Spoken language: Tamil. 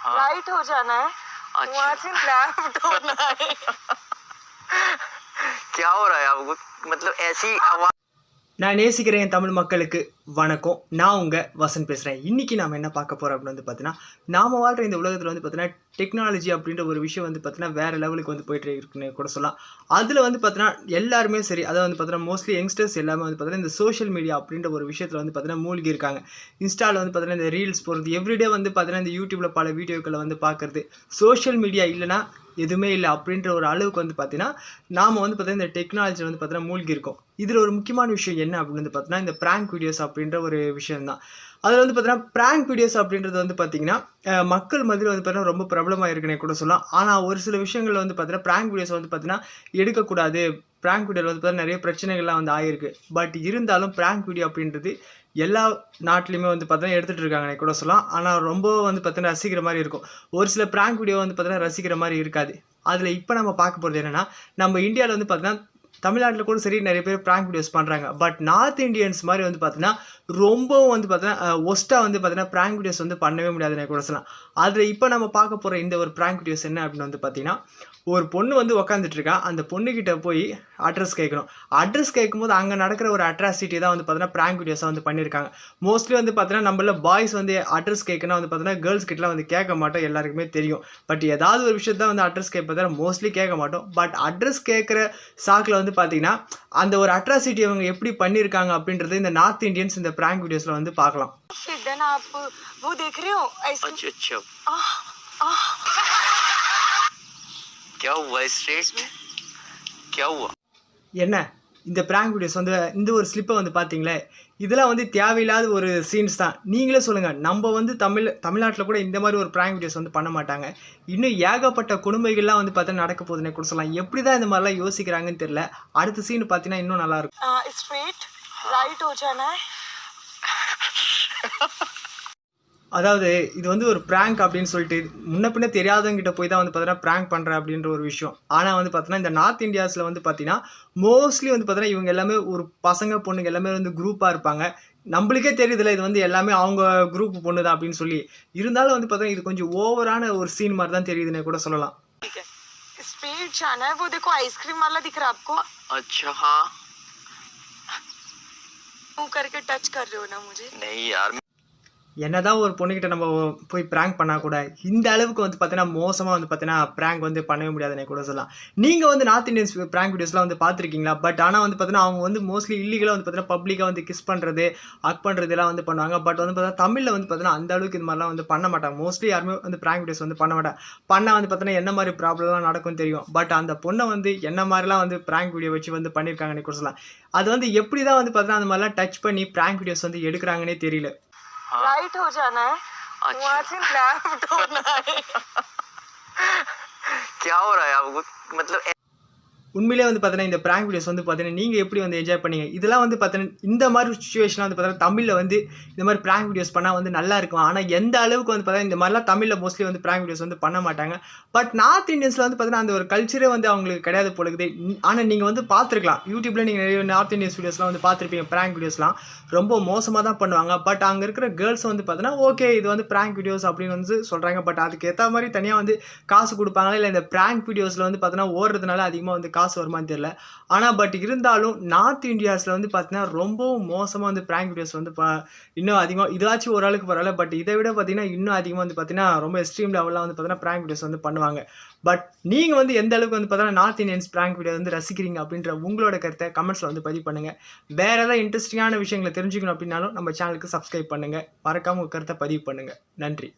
हाँ। राइट हो जाना है, वहाँ से लेफ्ट होना है। क्या हो रहा है आपको? मतलब ऐसी आवाज நான் நேசிக்கிறேன் என் தமிழ் மக்களுக்கு வணக்கம். நான் உங்கள் வசந்த் பேசுகிறேன். இன்றைக்கி நாம் என்ன பார்க்க போகிறோம் அப்படின்னு வந்து பார்த்தீங்கன்னா, நாம் வாழ்கிற இந்த உலகத்தில் வந்து பார்த்தீங்கன்னா டெக்னாலஜி அப்படின்ற ஒரு விஷயம் வந்து பார்த்தீங்கன்னா வேறு லெவலுக்கு வந்து போயிட்டு இருக்குன்னு கூட சொல்லலாம். அதில் வந்து பார்த்தீங்கன்னா எல்லாருமே சரி, அதாவது வந்து பார்த்தீங்கன்னா மோஸ்ட்லி யங்ஸ்டர்ஸ் எல்லாமே வந்து பார்த்தீங்கன்னா இந்த சோஷியல் மீடியா அப்படின்ற ஒரு விஷயத்தில் வந்து பார்த்தீங்கன்னா மூழ்கி இருக்காங்க. இன்ஸ்டாவில் வந்து பார்த்தீங்கன்னா இந்த ரீல்ஸ் போடுறது, எவ்ரிடே வந்து பார்த்தீங்கன்னா இந்த யூடியூப்பில் பல வீடியோக்களை வந்து பார்க்குறது, சோஷியல் மீடியா இல்லைனா எதுவுமே இல்லை அப்படின்ற ஒரு அளவுக்கு வந்து பார்த்தீங்கன்னா நாம் வந்து பார்த்தீங்கன்னா இந்த டெக்னாலஜி வந்து பார்த்தீங்கன்னா மூழ்கி இருக்கோம். இதில் ஒரு முக்கியமான விஷயம் என்ன அப்படின்னு வந்து பார்த்தீங்கன்னா இந்த ப்ராங்க் வீடியோஸ் அப்படின்ற ஒரு விஷயம் தான். அதில் வந்து பார்த்தீங்கன்னா ப்ராங்க் வீடியோஸ் அப்படின்றது வந்து பார்த்தீங்கன்னா மக்கள் மத்தியில் வந்து பார்த்தீங்கன்னா ரொம்ப பிரபலமாக இருக்குன்னே கூட சொல்லலாம். ஆனால் ஒரு சில விஷயங்கள் வந்து பார்த்தீங்கன்னா ப்ராங்க் வீடியோஸ் வந்து பார்த்தீங்கன்னா எடுக்கக்கூடாது, ப்ராங்க் வீடியோவில் வந்து பார்த்தீங்கன்னா நிறைய பிரச்சனைகள்லாம் வந்து ஆகிருக்கு. பட் இருந்தாலும் ப்ராங்க் வீடியோ அப்படின்றது எல்லா நாட்டிலையுமே வந்து பார்த்தீங்கன்னா எடுத்துகிட்டு இருக்காங்கன்னே கூட சொல்லலாம். ஆனால் ரொம்ப வந்து பார்த்தீங்கன்னா ரசிக்கிற மாதிரி இருக்கும். ஒரு சில ப்ராங்க் வீடியோ வந்து பார்த்தீங்கன்னா ரசிக்கிற மாதிரி இருக்காது. அதில் இப்போ நம்ம பார்க்க போகிறது என்னென்னா, நம்ம இந்தியாவில் வந்து பார்த்தீங்கன்னா தமிழ்நாட்டில் கூட சரி நிறைய பேர் ப்ராங்க் வீடியோஸ் பண்ணுறாங்க. பட் நார்த் இண்டியன்ஸ் மாதிரி வந்து பார்த்தீங்கன்னா ரொம்பவும் வந்து பார்த்தீங்கன்னா ஒஸ்ட்டாக வந்து பார்த்தீங்கன்னா ப்ராங்க் வீடியோஸ் வந்து பண்ணவே முடியாதுன்னு கூட சொல்லலாம். அதில் இப்போ நம்ம பார்க்க போகிற இந்த ஒரு ப்ராங்க் வீடியோஸ் என்ன அப்படின்னு வந்து பார்த்தீங்கன்னா, ஒரு பொண்ணு வந்து உக்காந்துட்ருக்கா. அந்த பொண்ணுக்கிட்ட போய் அட்ரஸ் கேட்கணும். அட்ரஸ் கேட்கும்போது அங்கே நடக்கிற ஒரு அட்ராசிட்டி தான் வந்து பார்த்தீங்கன்னா ப்ராங்க் வீடியோஸாக வந்து பண்ணியிருக்காங்க. மோஸ்ட்லி வந்து பார்த்தீங்கன்னா நம்மள பாய்ஸ் வந்து அட்ரஸ் கேட்கணும் வந்து பார்த்தீங்கன்னா கேர்ள்ஸ் கிட்டலாம் வந்து கேட்க மாட்டோம், எல்லாருக்குமே தெரியும். பட் ஏதாவது ஒரு விஷயத்தான் வந்து அட்ரஸ் கேட்பதை மோஸ்ட்லி கேட்க மாட்டோம். பட் அட்ரஸ் கேட்குற சாக்கில் வந்து பார்த்தீங்கன்னா அந்த ஒரு அட்ராசிட்டி அவங்க எப்படி பண்ணியிருக்காங்க அப்படின்றது இந்த நார்த் இண்டியன்ஸ் இந்த ப்ராங்க் வீடியோஸில் வந்து பார்க்கலாம். क्या हुआ इस रेस में? क्या हुआ? என்ன இந்த ப்ராங்க் வீடியோஸ் வந்து இந்த ஒரு ஸ்லிப்பை வந்து பார்த்தீங்களே, இதெல்லாம் வந்து தேவையில்லாத ஒரு சீன்ஸ் தான். நீங்களே சொல்லுங்கள், நம்ம வந்து தமிழ்நாட்டில் கூட இந்த மாதிரி ஒரு ப்ராங்க் வீடியோஸ் வந்து பண்ண மாட்டாங்க. இன்னும் ஏகப்பட்ட கொடுமைகள்லாம் வந்து பார்த்தீங்கன்னா நடக்க போகுதுன்னே கூட சொல்லலாம். எப்படி தான் இந்த மாதிரிலாம் யோசிக்கிறாங்கன்னு தெரியல. அடுத்த சீன் பார்த்தீங்கன்னா இன்னும் நல்லாயிருக்கும். स्ट्रेट राइट हो जाना है. அதாவது இது வந்து ஒரு ப்ராங்க் அப்படின்னு சொல்லிட்டு முன்ன பின்ன தெரியாதவங்கிட்ட போய் தான் வந்து பார்த்தீங்கன்னா ப்ராங்க் பண்ணுறேன் அப்படின்ற ஒரு விஷயம். ஆனால் வந்து பார்த்தீங்கன்னா இந்த நார்த் இந்தியாஸில் வந்து பார்த்தீங்கன்னா மோஸ்ட்லி வந்து பார்த்தீங்கன்னா இவங்க எல்லாமே ஒரு பசங்க பொண்ணுங்க எல்லாமே வந்து குரூப்பாக இருப்பாங்க. நம்மளுக்கே தெரியுதுல்ல இது வந்து எல்லாமே அவங்க குரூப் பொண்ணு தான் அப்படின்னு சொல்லி. இருந்தாலும் வந்து பார்த்தீங்கன்னா இது கொஞ்சம் ஓவரான ஒரு சீன் மாதிரி தான் தெரியுதுன்னு கூட சொல்லலாம். स्ट्रेट जाना है. वो देखो आइसक्रीम वाला दिख रहा है आपको? अच्छा हाँ. मुंह करके टच कर रहे हो ना मुझे? नहीं यार. என்னதான் ஒரு பொண்ணுக்கிட்ட நம்ம போய் ப்ராங்க் பண்ணால் கூட இந்த அளவுக்கு வந்து பார்த்தீங்கன்னா மோசமாக வந்து பார்த்தீங்கன்னா ப்ராங்க் வந்து பண்ணவே முடியாதுன்னு கூட சொல்லலாம். நீங்கள் வந்து நார்த் இந்தியன்ஸ் ப்ராங்க் வீடியோஸ்லாம் வந்து பார்த்துருக்கீங்களா? பட் ஆனால் வந்து பார்த்தீங்கன்னா அவங்க வந்து மோஸ்ட்லி இல்லீகலாக வந்து பார்த்தீங்கன்னா பப்ளிக்காக வந்து கிஸ் பண்ணுறது, அக் பண்ணுறதுலாம் வந்து பண்ணுவாங்க. பட் வந்து பார்த்தீங்கன்னா தமிழில் வந்து பார்த்தீங்கன்னா அந்த அளவுக்கு இது மாதிரிலாம் வந்து பண்ண மாட்டாங்க. மோஸ்ட்லி யாருமே வந்து ப்ராங்க் வீடியோஸ் வந்து பண்ண மாட்டாங்க. பண்ணால் வந்து பார்த்தீங்கன்னா என்ன மாதிரி ப்ராப்ளம்லாம் நடக்கும்னு தெரியும். பட் அந்த பொண்ணை வந்து என்ன மாதிரிலாம் வந்து ப்ராங்க் வீடியோ வச்சு வந்து பண்ணியிருக்காங்கன்னு கூட சொல்லலாம். அது வந்து எப்படி தான் வந்து பார்த்தீங்கன்னா அந்த மாதிரிலாம் டச் பண்ணி ப்ராங்க் வீடியோஸ் வந்து எடுக்கிறாங்கன்னே தெரியல. राइट हो जाना है, वहाँ से लेफ्ट होना है. क्या हो रहा है आपको? मतलब உண்மையிலே வந்து பார்த்தீங்கன்னா இந்த ப்ராங்க் வீடியோஸ் வந்து பார்த்தீங்கன்னா நீங்கள் எப்படி வந்து என்ஜாய் பண்ணீங்க? இதெல்லாம் வந்து பார்த்தீங்கன்னா இந்த மாதிரி சுச்சுவேஷனாக வந்து பார்த்தீங்கன்னா தமிழில் வந்து இந்த மாதிரி ப்ராங்க் வீடியோஸ் பண்ணால் வந்து நல்லா இருக்கும். ஆனால் எந்த அளவுக்கு வந்து பார்த்தீங்கன்னா இந்த மாதிரிலாம் தமிழில் மோஸ்ட்லி வந்து ப்ராங்க் வீடியோஸ் வந்து பண்ண மாட்டாங்க. பட் நார்த் இந்தியன்ஸில் வந்து பார்த்தீங்கன்னா அந்த ஒரு கல்ச்சரே வந்து அவங்களுக்கு கிடையாது போலுக்குது. ஆனால் நீங்கள் வந்து பார்த்துருக்கலாம், யூடியூப்பில் நீங்கள் நிறைய நார்த் இந்தியன்ஸ் வீடியோஸ்லாம் வந்து பார்த்துருப்பீங்க. ப்ராங்க் வீடியோஸ்லாம் ரொம்ப மோசமாக தான் பண்ணுவாங்க. பட் அங்கே இருக்கிற கேர்ள்ஸ் வந்து பார்த்தீங்கன்னா ஓகே இது வந்து ப்ராங்க் வீடியோஸ் அப்படின்னு வந்து சொல்கிறாங்க. பட் அதுக்கு ஏற்ற மாதிரி தனியாக வந்து காசு கொடுப்பாங்களா, இல்லை இந்த ப்ராங்க் வீடியோஸில் வந்து பார்த்தீங்கன்னா ஓடுறதுனால அதிகமாக வந்து காசு வருமானு தெரியல. ஆனால் பட் இருந்தாலும் நார்த் இந்தியாஸில் வந்து பார்த்தீங்கன்னா ரொம்பவும் மோசமாக வந்து ப்ராங்க் வீடியோஸ் வந்து இன்னும் அதிகமாக இதாச்சும் ஒரு ஆளுக்கு பரவாயில்ல. பட் இதை விட பார்த்தீங்கன்னா இன்னும் அதிகமாக வந்து பார்த்தீங்கன்னா ரொம்ப எக்ஸ்ட்ரீம் லெவலில் வந்து பார்த்தீங்கன்னா ப்ராங்க் வீடியோஸ் வந்து பண்ணுவாங்க. பட் நீங்கள் வந்து எந்த அளவுக்கு வந்து பார்த்தீங்கன்னா நார்த் இந்தியன்ஸ் ப்ராங்க் வீடியோ வந்து ரசிக்கிறீங்க அப்படின்ற உங்களோட கருத்தை கமெண்ட்ஸில் வந்து பதிவு பண்ணுங்கள். வேறு ஏதாவது இன்ட்ரெஸ்டிங்கான விஷயங்களை தெரிஞ்சுக்கணும் அப்படின்னாலும் நம்ம சேனலுக்கு சப்ஸ்கிரைப் பண்ணுங்கள். மறக்காமல் உங்கள் கருத்தை பதிவு பண்ணுங்கள். நன்றி.